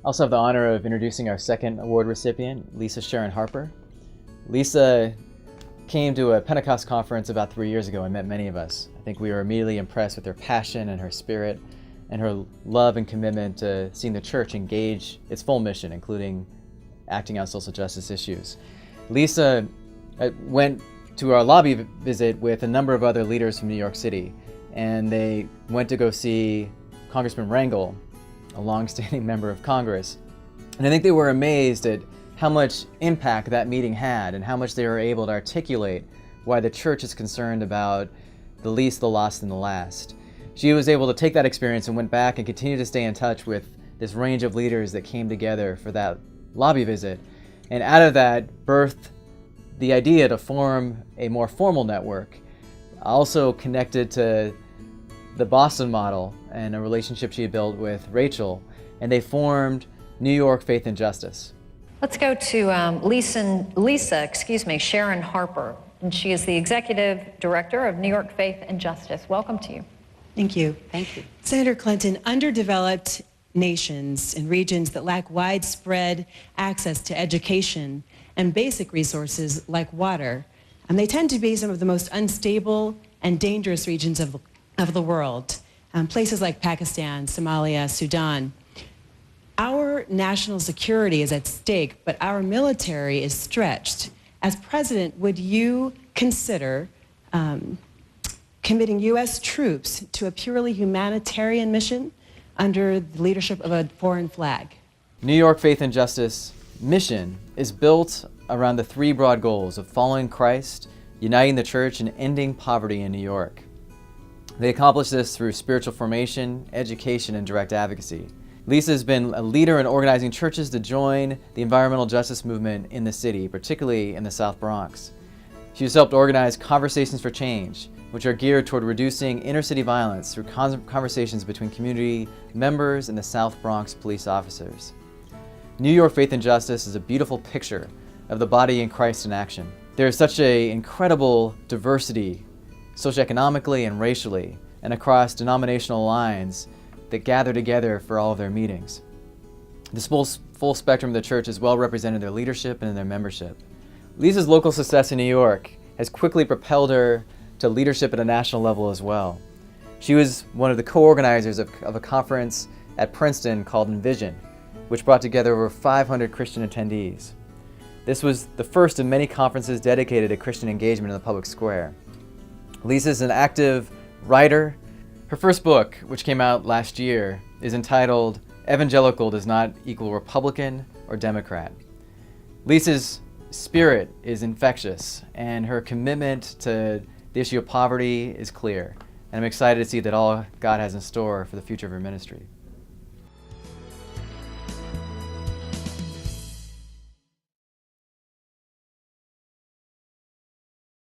also have the honor of introducing our second award recipient, Lisa Sharon Harper. Lisa came to a Pentecost conference about 3 years ago and met many of us. I think we were immediately impressed with her passion and her spirit and her love and commitment to seeing the church engage its full mission, including acting on social justice issues. Lisa went to our lobby visit with a number of other leaders from New York City, and they went to go see Congressman Rangel, a longstanding member of Congress. And I think they were amazed at how much impact that meeting had and how much they were able to articulate why the church is concerned about the least, the lost, and the last. She was able to take that experience and went back and continued to stay in touch with this range of leaders that came together for that lobby visit. And out of that birthed the idea to form a more formal network, also connected to the Boston model and a relationship she had built with Rachel, and they formed New York Faith and Justice. Let's go to Lisa, Sharon Harper, and she is the Executive Director of New York Faith and Justice. Welcome to you. Thank you. Thank you. Senator Clinton, underdeveloped nations and regions that lack widespread access to education and basic resources like water, and they tend to be some of the most unstable and dangerous regions of the world, places like Pakistan, Somalia, Sudan. Our national security is at stake, but our military is stretched. As president, would you consider committing U.S. troops to a purely humanitarian mission under the leadership of a foreign flag? New York Faith and Justice mission is built around the three broad goals of following Christ, uniting the church, and ending poverty in New York. They accomplish this through spiritual formation, education, and direct advocacy. Lisa has been a leader in organizing churches to join the environmental justice movement in the city, particularly in the South Bronx. She has helped organize Conversations for Change, which are geared toward reducing inner-city violence through conversations between community members and the South Bronx police officers. New York Faith and Justice is a beautiful picture of the body in Christ in action. There is such an incredible diversity, socioeconomically and racially, and across denominational lines, that gather together for all of their meetings. This full spectrum of the church is well represented in their leadership and in their membership. Lisa's local success in New York has quickly propelled her to leadership at a national level as well. She was one of the co-organizers of a conference at Princeton called Envision, which brought together over 500 Christian attendees. This was the first of many conferences dedicated to Christian engagement in the public square. Lisa is an active writer. Her first book, which came out last year, is entitled Evangelical Does Not Equal Republican or Democrat. Lisa's spirit is infectious, and her commitment to the issue of poverty is clear. And I'm excited to see that all God has in store for the future of her ministry.